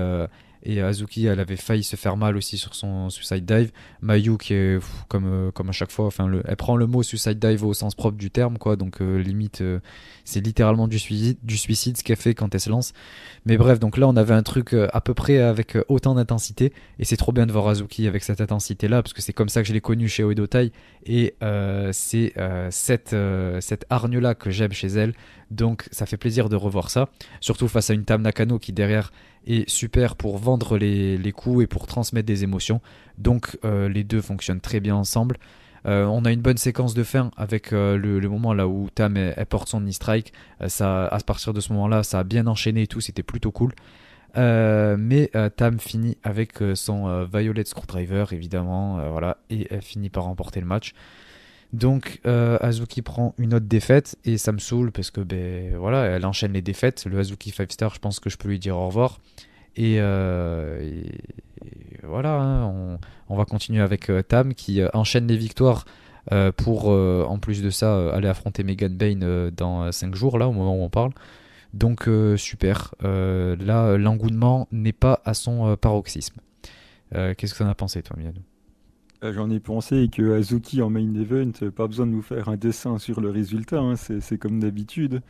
et Hazuki elle avait failli se faire mal aussi sur son suicide dive. Mayu qui est comme à chaque fois, enfin elle prend le mot suicide dive au sens propre du terme quoi, donc limite c'est littéralement du suicide ce qu'elle fait quand elle se lance. Mais bref, donc là on avait un truc à peu près avec autant d'intensité et c'est trop bien de voir Azuki avec cette intensité là parce que c'est comme ça que je l'ai connu chez Oedo Tai et c'est cette hargne là que j'aime chez elle, donc ça fait plaisir de revoir ça, surtout face à une Tam Nakano qui derrière est super pour vendre les coups et pour transmettre des émotions, donc les deux fonctionnent très bien ensemble. On a une bonne séquence de fin avec le moment là où Tam elle porte son knee strike. Ça, à partir de ce moment-là, ça a bien enchaîné et tout, c'était plutôt cool. Mais Tam finit avec son Violet Screwdriver, évidemment, voilà, et elle finit par remporter le match. Donc Azuki prend une autre défaite et ça me saoule parce que ben voilà, elle enchaîne les défaites. Le Azuki 5 star, je pense que je peux lui dire au revoir. Et voilà, hein, on va continuer avec Tam qui enchaîne les victoires pour en plus de ça aller affronter Megan Bane dans 5 jours là au moment où on parle. Donc super. Là, l'engouement n'est pas à son paroxysme. Qu'est-ce que t'en as pensé toi, Miano? J'en ai pensé que Azuki en main event, pas besoin de nous faire un dessin sur le résultat, hein, c'est comme d'habitude.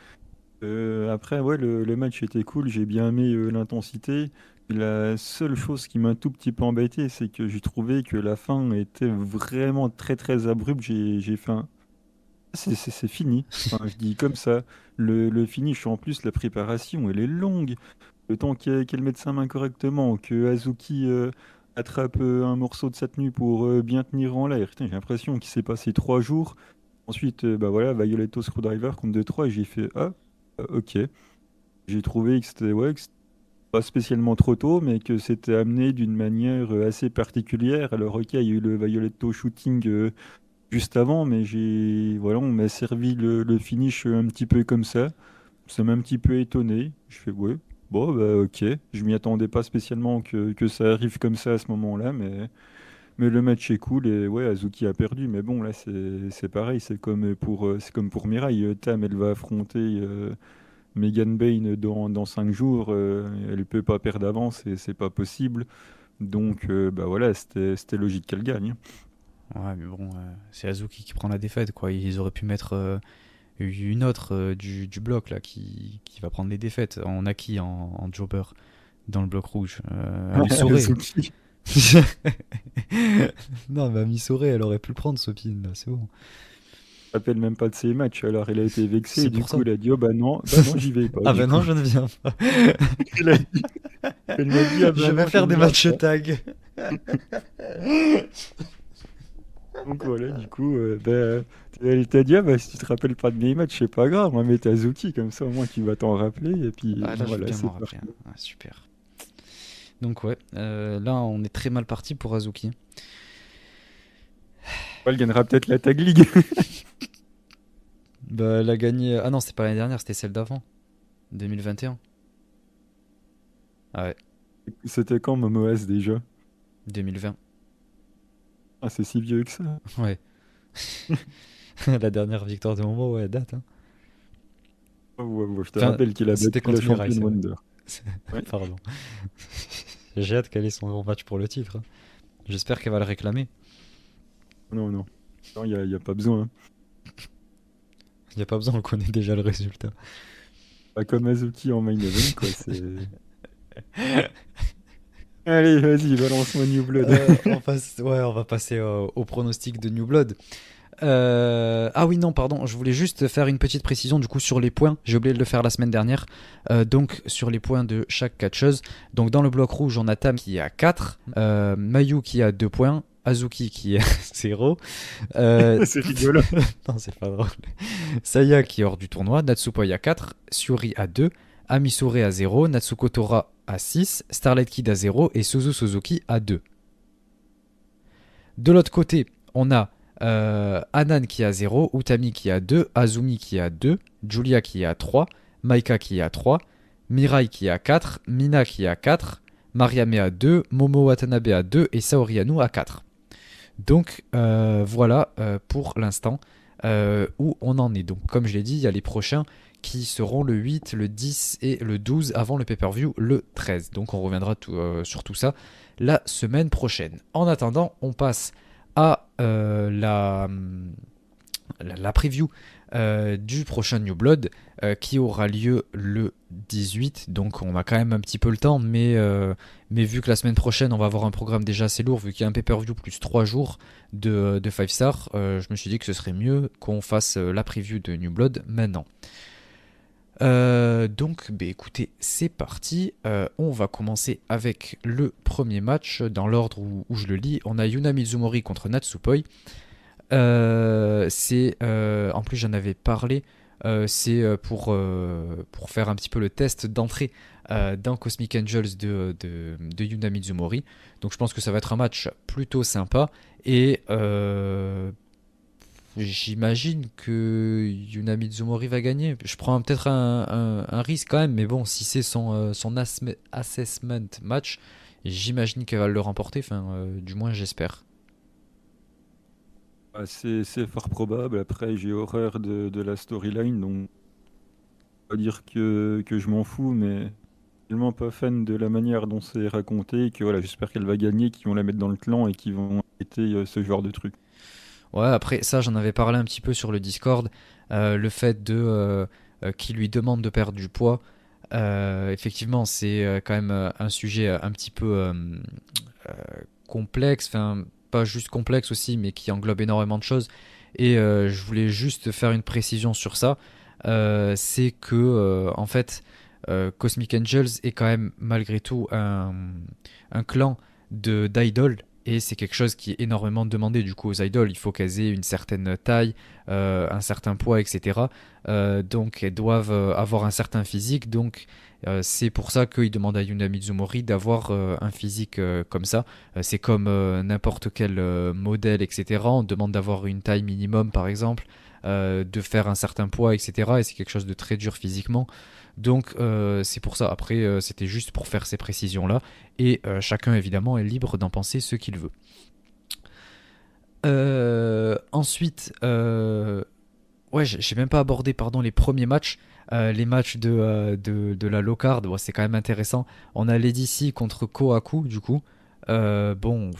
Après, ouais, le match était cool, j'ai bien aimé l'intensité. La seule chose qui m'a un tout petit peu embêté, c'est que j'ai trouvé que la fin était vraiment très très abrupte. J'ai fait un... C'est fini. Enfin, je dis comme ça. Le finish, en plus, la préparation, elle est longue. Le temps qu'elle mette sa main correctement, que Azuki attrape un morceau de sa tenue pour bien tenir en l'air. Putain, j'ai l'impression qu'il s'est passé 3 jours. Ensuite, bah voilà, Violetto Screwdriver contre 2-3 et j'ai fait ah, ok. J'ai trouvé que c'était ouais, que c'était pas spécialement trop tôt, mais que c'était amené d'une manière assez particulière. Alors, ok, il y a eu le Violetto shooting juste avant, mais voilà, on m'a servi le finish un petit peu comme ça. Ça m'a un petit peu étonné. Je fais ouais, bon, bah ok. Je m'y attendais pas spécialement que ça arrive comme ça à ce moment-là, mais le match est cool et ouais, Azuki a perdu. Mais bon, là, c'est pareil. C'est comme pour Mirai. Tam, elle va affronter Megan Bayne dans 5 jours. Elle peut pas perdre d'avance et c'est pas possible. Donc, bah voilà, c'était logique qu'elle gagne. Ouais, mais bon, c'est Azuki qui prend la défaite, quoi. Ils auraient pu mettre une autre du bloc, là, qui va prendre les défaites. On a qui en jobber dans le bloc rouge Amisore. Azuki. Non, mais Amisore, elle aurait pu le prendre, Sopine, là, c'est bon. Elle rappelle même pas de ses matchs. Alors, elle a été vexée C'est et du pour ça. coup, elle a dit, oh bah non, j'y vais pas. Ah Du ben non, coup, je ne viens pas. elle a dit- elle m'a dit, ah Je bah vais non, je faire ne des viens matchs pas. tag. Donc voilà, du coup, elle t'a dit, ah bah si tu te rappelles pas de mes matchs, c'est pas grave, moi, mets Azuki, comme ça au moins tu vas t'en rappeler, et puis Ah là, je vais voilà, bien c'est m'en rappeler, parti. hein. Ah, super. Donc ouais, là on est très mal parti pour Azuki. Elle gagnera peut-être la Tag League. Bah elle a gagné... Ah non, c'était pas l'année dernière, c'était celle d'avant. 2021. Ah ouais, C'était quand Momoas déjà? 2020. Ah, c'est si vieux que ça. Ouais. La dernière victoire de Momo, ouais, date. Hein. Oh, ouais, ouais, je te Enfin, rappelle qu'il a c'était battu la contre Mirai, championne c'est vrai. Wonder. Ouais. Pardon. J'ai hâte qu'elle ait son match pour le titre, hein. J'espère qu'elle va le réclamer. Non, non. Non, y a pas besoin, hein. Il n'y a pas besoin, on connaît déjà le résultat. Pas comme Azuki en main event, quoi, c'est... Allez, vas-y, balance-moi New Blood. On va passer au pronostic de New Blood. Ah oui, non, pardon, je voulais juste faire une petite précision du coup sur les points. J'ai oublié de le faire la semaine dernière. Donc, sur les points de chaque catcheuse. Donc, dans le bloc rouge, on a Tam qui a 4, Mayu qui a 2 points, Azuki qui a 0, C'est rigolo. non, c'est pas drôle, Saya qui est hors du tournoi, Natsupoi a 4, Syuri a 2, Amisure a 0, Natsuko Tora a 6, Starlight Kid a 0 et Suzu Suzuki a 2. De l'autre côté, on a Anan qui a 0, Utami qui a 2, Azumi qui a 2, Julia qui a 3, Maika qui a 3, Mirai qui a 4, Mina qui a 4, Mariame a 2, Momo Watanabe a 2 et Saori Anu a 4. Donc voilà pour l'instant où on en est. Donc comme je l'ai dit, il y a les prochains qui seront le 8, le 10 et le 12 avant le pay-per-view le 13. Donc on reviendra sur tout ça la semaine prochaine. En attendant, on passe à la preview du prochain New Blood qui aura lieu le 18. Donc on a quand même un petit peu le temps, mais vu que la semaine prochaine on va avoir un programme déjà assez lourd, vu qu'il y a un pay-per-view plus 3 jours de 5 stars, je me suis dit que ce serait mieux qu'on fasse la preview de New Blood maintenant. Donc, écoutez, c'est parti. On va commencer avec le premier match dans l'ordre où je le lis. On a Yuna Mizumori contre Natsupoi. En plus, j'en avais parlé. C'est pour faire un petit peu le test d'entrée dans Cosmic Angels de Yuna Mizumori. Donc, je pense que ça va être un match plutôt sympa. Et j'imagine que Yuna Mizumori va gagner. Je prends peut-être un risque quand même, mais bon, si c'est son assessment match, j'imagine qu'elle va le remporter. Enfin, du moins, j'espère. Ah, c'est fort probable. Après, j'ai horreur de la storyline, donc pas dire que je m'en fous, mais tellement pas fan de la manière dont c'est raconté que voilà, j'espère qu'elle va gagner, qu'ils vont la mettre dans le clan et qu'ils vont arrêter ce genre de truc. Ouais, après, ça, j'en avais parlé un petit peu sur le Discord. Le fait qu'il lui demande de perdre du poids. Effectivement, c'est quand même un sujet un petit peu complexe. Enfin, pas juste complexe aussi, mais qui englobe énormément de choses. Et je voulais juste faire une précision sur ça. C'est que, en fait, Cosmic Angels est quand même, malgré tout, un clan d'idoles. Et c'est quelque chose qui est énormément demandé du coup aux idoles. Il faut qu'elles aient une certaine taille, un certain poids, etc. Donc elles doivent avoir un certain physique. Donc c'est pour ça qu'ils demandent à Yuna Mizumori d'avoir un physique comme ça. C'est comme n'importe quel modèle, etc. On demande d'avoir une taille minimum par exemple, de faire un certain poids, etc. Et c'est quelque chose de très dur physiquement. Donc c'est pour ça. Après, c'était juste pour faire ces précisions-là. Et chacun, évidemment, est libre d'en penser ce qu'il veut. Ensuite, ouais, j'ai même pas abordé, pardon, les premiers matchs. Les matchs de la low card, bon, c'est quand même intéressant. On a Lady C contre Kohaku, du coup. Bon,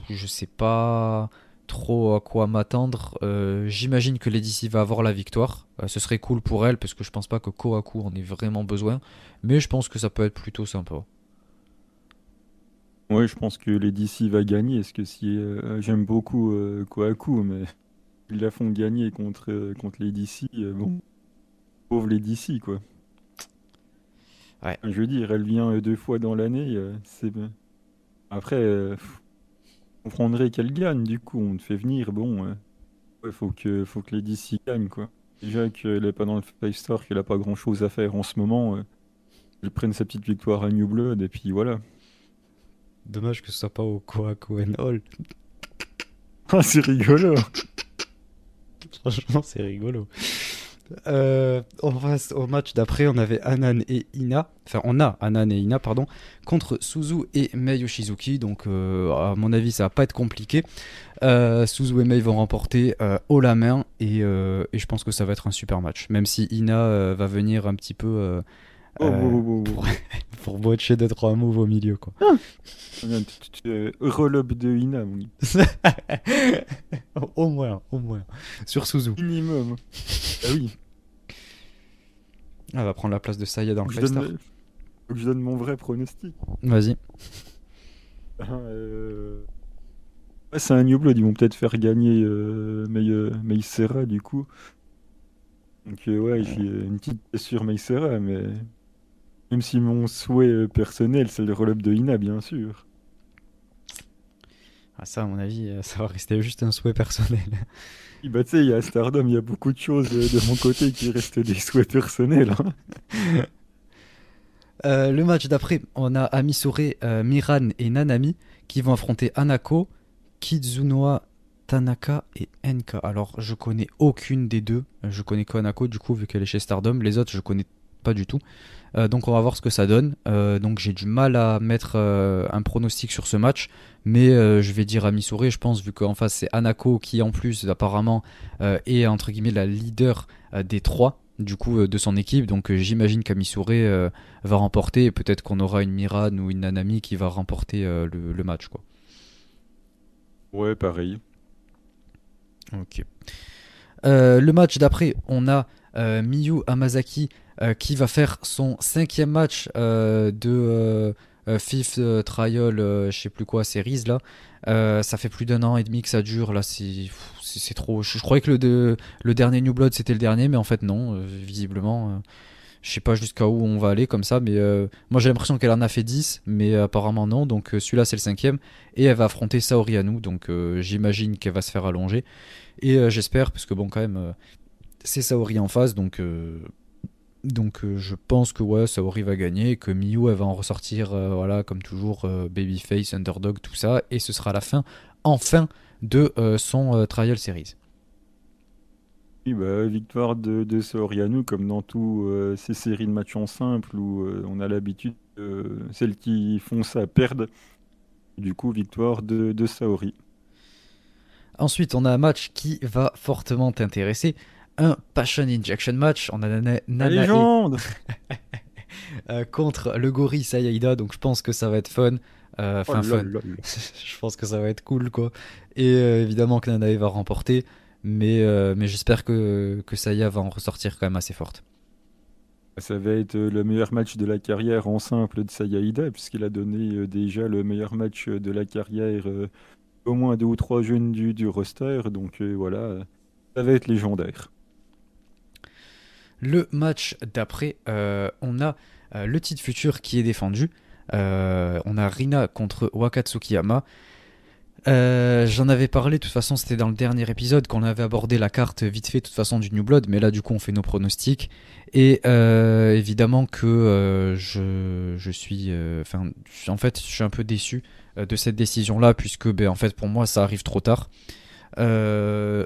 je sais pas trop à quoi m'attendre. J'imagine que Lady C va avoir la victoire. Ce serait cool pour elle, parce que je pense pas que Kohaku en ait vraiment besoin. Mais je pense que ça peut être plutôt sympa. Ouais, je pense que Lady C va gagner, parce que si j'aime beaucoup Kohaku, mais ils la font gagner contre Lady C, bon, pauvre Lady C, quoi. Ouais. Je veux dire, elle vient 2 fois dans l'année, c'est... Après, on prendrait qu'elle gagne, du coup, on te fait venir, bon, ouais, faut que Lady C gagne, quoi. Déjà qu'elle est pas dans le Five Star, qu'elle a pas grand-chose à faire en ce moment, elle prenne sa petite victoire à New Blood, et puis voilà. Dommage que ce soit pas au Kohaku Hall. Ah, c'est rigolo! Franchement, c'est rigolo. On passe au match d'après. On avait Anan et Ina. Enfin, on a Anan et Ina, pardon, contre Suzu et Mei Yoshizuki. Donc, à mon avis, ça va pas être compliqué. Suzu et Mei vont remporter haut la main. Et je pense que ça va être un super match. Même si Ina va venir un petit peu Oh, oh, oh, oh, pour, oh. pour botcher 2-3 moves au milieu, quoi. Relob de Ina, oui. Au moins, au moins. Sur Suzu. Minimum. Ah oui, Elle va prendre la place de Saya dans le je Five Star. faut que je donne mon vrai pronostic. Vas-y. Ouais, c'est un New Blood, ils vont peut-être faire gagner Mei Seira, du coup. Donc ouais, j'ai une petite pièce sur Mei Seira, mais même si mon souhait personnel, c'est le roll-up de Ina, bien sûr. Ah, ça, à mon avis, ça va rester juste un souhait personnel. Oui, bah tu sais, il y a Stardom, il y a beaucoup de choses de mon côté qui restent des souhaits personnels, hein. Le match d'après, on a Amisure, Miran et Nanami qui vont affronter Hanako, Kizunoa, Tanaka et Enka. Alors, je connais aucune des deux. Je connais que Hanako, du coup, vu qu'elle est chez Stardom. Les autres, je connais pas du tout. Donc, on va voir ce que ça donne. Donc, j'ai du mal à mettre un pronostic sur ce match. Mais je vais dire Amisure, je pense, vu qu'en face, c'est Hanako qui, en plus, apparemment, est entre guillemets la leader des trois. Du coup, de son équipe. Donc, j'imagine qu'Amisure va remporter. Et peut-être qu'on aura une Miran ou une Nanami qui va remporter le match, quoi. Ouais, pareil. Ok. Le match d'après, on a Miyu Hamasaki qui va faire son 5e match de Fifth Trial, je sais plus quoi, Series là. Ça fait plus d'1 an et demi que ça dure là, c'est trop. Je croyais que le dernier New Blood c'était le dernier, mais en fait non, visiblement. Je sais pas jusqu'à où on va aller comme ça, mais moi j'ai l'impression qu'elle en a fait 10, mais apparemment non, donc celui-là c'est le 5e, et elle va affronter Saori Anou, donc j'imagine qu'elle va se faire allonger, et j'espère, parce que bon quand même, c'est Saori en face, donc je pense que ouais, Saori va gagner, et que Miyu elle va en ressortir, voilà, comme toujours, Babyface, Underdog, tout ça, et ce sera la fin, enfin, de son Trial Series. Oui, bah, victoire de Soriano, comme dans tous ces séries de matchs en simple où on a l'habitude, celles qui font ça perdent. Du coup, victoire de Saori. Ensuite, on a un match qui va fortement t'intéresser. Un Passion Injection match. On a La Nanae légende! contre le gorille Sayaida. Donc je pense que ça va être fun. Oh Enfin, là fun. là là. Je pense que ça va être cool, quoi. Et évidemment que Nanae va remporter. Mais j'espère que Saya va en ressortir quand même assez forte. Ça va être le meilleur match de la carrière en simple de Sayaida, puisqu'il a donné déjà le meilleur match de la carrière au moins 2 ou 3 jeunes du roster. Donc voilà, ça va être légendaire. Le match d'après, on a le titre futur qui est défendu. On a Rina contre Waka Tsukiyama. J'en avais parlé, de toute façon c'était dans le dernier épisode qu'on avait abordé la carte vite fait de toute façon du New Blood, mais là du coup on fait nos pronostics et évidemment que je suis, en fait je suis un peu déçu de cette décision là puisque en fait pour moi ça arrive trop tard. Euh,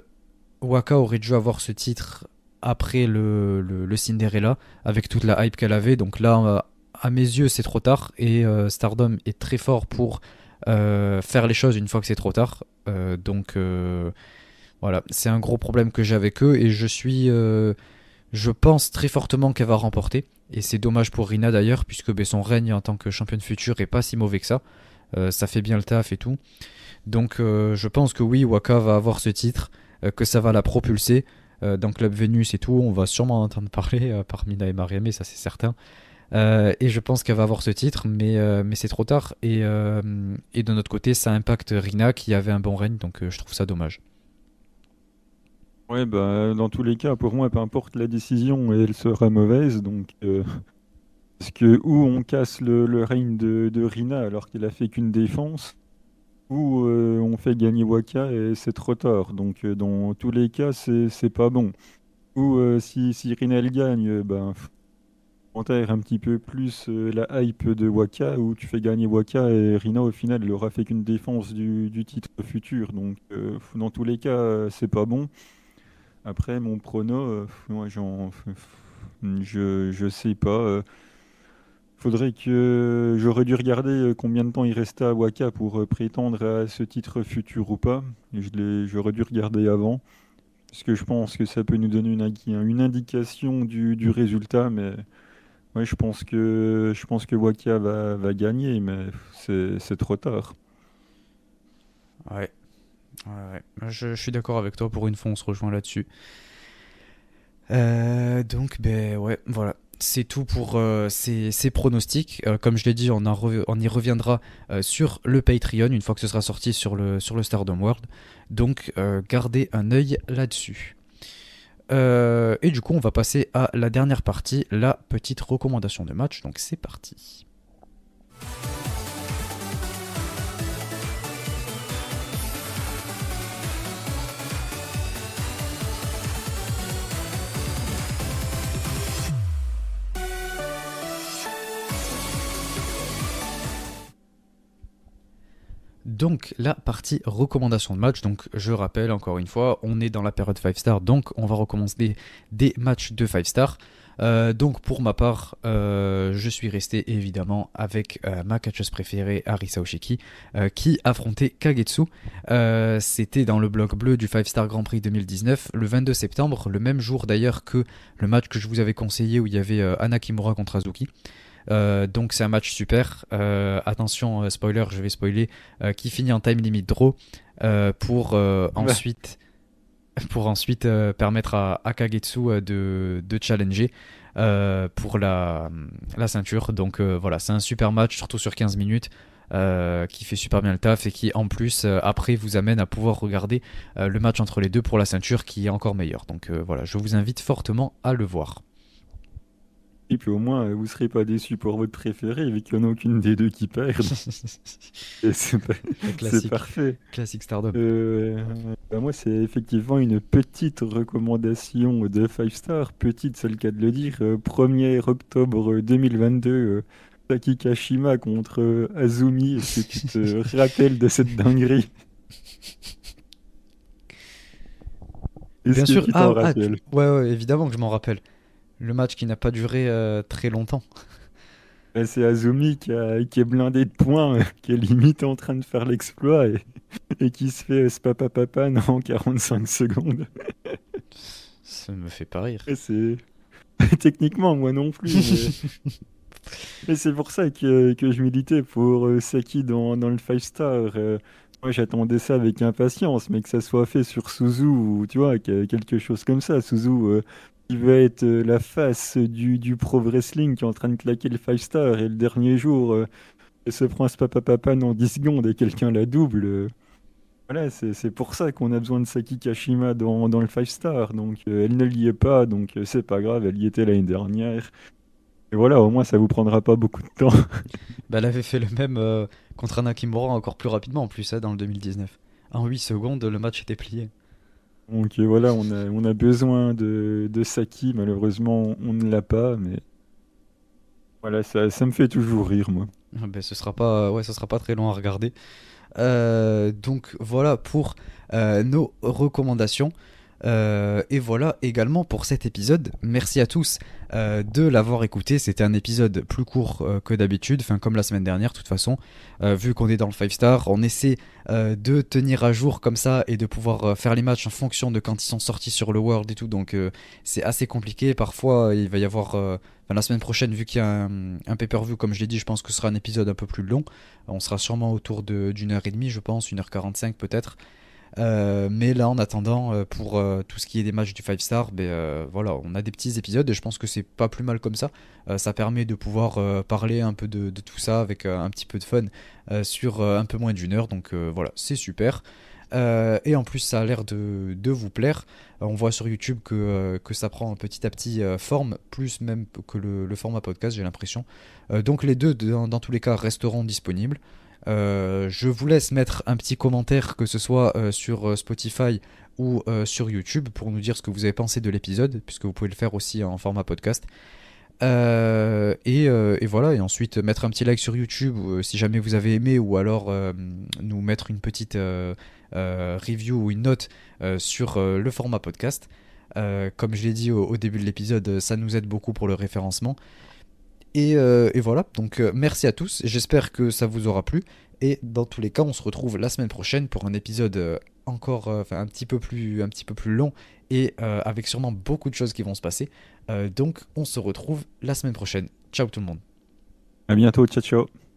Waka aurait dû avoir ce titre après le Cinderella avec toute la hype qu'elle avait, donc là à mes yeux c'est trop tard et Stardom est très fort pour faire les choses une fois que c'est trop tard. Voilà, c'est un gros problème que j'ai avec eux et je pense très fortement qu'elle va remporter. Et c'est dommage pour Rina d'ailleurs, puisque son règne en tant que championne future est pas si mauvais que ça. Ça fait bien le taf et tout. Donc je pense que oui, Waka va avoir ce titre, que ça va la propulser dans Club Venus et tout. On va sûrement en entendre parler par Mina et Mariamé, ça c'est certain. Et je pense qu'elle va avoir ce titre, mais c'est trop tard. Et de notre côté, ça impacte Rina qui avait un bon règne, donc je trouve ça dommage. Ouais, bah, dans tous les cas, pour moi, peu importe la décision, elle sera mauvaise. Donc, parce que ou on casse le règne de Rina alors qu'elle a fait qu'une défense, ou on fait gagner Waka et c'est trop tard. Donc, dans tous les cas, c'est pas bon. Ou si Rina elle gagne, ben, enterre un petit peu plus la hype de Waka, où tu fais gagner Waka et Rina au final elle aura fait qu'une défense du titre futur. Donc, dans tous les cas, c'est pas bon. Après, mon prono, moi, je sais pas. Faudrait que j'aurais dû regarder combien de temps il restait à Waka pour prétendre à ce titre futur ou pas. J'aurais dû regarder avant, parce que je pense que ça peut nous donner une indication du résultat. Mais ouais, je pense que Waka va gagner, mais c'est trop tard. Ouais, je suis d'accord avec toi, pour une fois on se rejoint là-dessus. Donc, ouais, voilà. C'est tout pour ces pronostics. Comme je l'ai dit, on y reviendra sur le Patreon une fois que ce sera sorti sur le Stardom World. Donc, gardez un œil là-dessus. Et du coup, on va passer à la dernière partie, la petite recommandation de match. Donc, c'est parti. Donc la partie recommandation de match, donc je rappelle encore une fois, on est dans la période 5 star, donc on va recommencer des matchs de 5 stars. Donc pour ma part, je suis resté évidemment avec ma catcheuse préférée, Arisa Oshiki, qui affrontait Kagetsu. C'était dans le bloc bleu du 5 Star Grand Prix 2019, le 22 septembre, le même jour d'ailleurs que le match que je vous avais conseillé où il y avait Ana Kimura contre Azuki. Donc c'est un match super. Attention, spoiler, je vais spoiler, qui finit en time limit draw pour Ouais. ensuite permettre à Kagetsu de challenger pour la ceinture. Donc voilà, c'est un super match, surtout sur 15 minutes. Qui fait super bien le taf et qui en plus après vous amène à pouvoir regarder le match entre les deux pour la ceinture qui est encore meilleur. Donc voilà, je vous invite fortement à le voir. Et puis au moins, vous serez pas déçus pour votre préféré, vu qu'il n'y en a aucune des deux qui perd. Et c'est Classique, parfait. classique Stardom. Euh, moi, c'est effectivement une petite recommandation de 5 stars. Petite, c'est le cas de le dire. 1er octobre 2022, Saki Kashima contre Azumi. Est-ce que tu te rappelles de cette dinguerie? Bien Est-ce que sûr, tu t'en rappelles? ouais, évidemment que je m'en rappelle. Le match qui n'a pas duré très longtemps. C'est Azumi qui est blindé de points, qui est limite en train de faire l'exploit et qui se fait spapapapan en 45 secondes. Ça me fait pas rire. Et c'est techniquement moi non plus, mais c'est pour ça que je militais pour Saki dans le 5 star. Moi j'attendais ça avec impatience, mais que ça soit fait sur Suzu ou tu vois, quelque chose comme ça. Suzu qui va être la face du pro wrestling qui est en train de claquer le 5 star et le dernier jour elle se prend un spapapapan en 10 secondes et quelqu'un la double. Voilà, c'est pour ça qu'on a besoin de Saki Kashima dans le 5 star. Donc elle ne l'y est pas, donc c'est pas grave, elle y était l'année dernière. Et voilà, au moins ça vous prendra pas beaucoup de temps. Bah, elle avait fait le même contre un Nakamura encore plus rapidement en plus, hein, dans le 2019. En 8 secondes, le match était plié. Donc voilà, on a besoin de Saki, malheureusement on ne l'a pas, mais voilà, ça me fait toujours rire, moi. Ah, ben, ce sera pas très long à regarder. Donc voilà pour nos recommandations. Et voilà également pour cet épisode. Merci à tous de l'avoir écouté. C'était un épisode plus court que d'habitude, enfin comme la semaine dernière de toute façon. Vu qu'on est dans le 5 star, on essaie de tenir à jour comme ça et de pouvoir faire les matchs en fonction de quand ils sont sortis sur le World et tout. Donc c'est assez compliqué. Parfois il va y avoir... enfin, la semaine prochaine, vu qu'il y a un pay-per-view, comme je l'ai dit, je pense que ce sera un épisode un peu plus long. On sera sûrement autour d'une heure et demie, je pense, 1h45 peut-être. Mais là, en attendant, pour tout ce qui est des matchs du 5 star, ben, voilà, on a des petits épisodes et je pense que c'est pas plus mal comme ça. Ça permet de pouvoir parler un peu de tout ça avec un petit peu de fun sur un peu moins d'une heure. Donc voilà, c'est super. Et en plus, ça a l'air de vous plaire. On voit sur YouTube que ça prend petit à petit forme, plus même que le format podcast, j'ai l'impression. Donc les deux, dans tous les cas, resteront disponibles. Je vous laisse mettre un petit commentaire, que ce soit sur Spotify ou sur YouTube, pour nous dire ce que vous avez pensé de l'épisode, puisque vous pouvez le faire aussi en format podcast. Et voilà, et ensuite mettre un petit like sur YouTube si jamais vous avez aimé, ou alors nous mettre une petite review ou une note sur le format podcast. Comme je l'ai dit au début de l'épisode, ça nous aide beaucoup pour le référencement. Et voilà, donc merci à tous, j'espère que ça vous aura plu. Et dans tous les cas, on se retrouve la semaine prochaine pour un épisode encore enfin, un petit peu plus long et avec sûrement beaucoup de choses qui vont se passer. Donc on se retrouve la semaine prochaine. Ciao tout le monde. À bientôt, ciao ciao.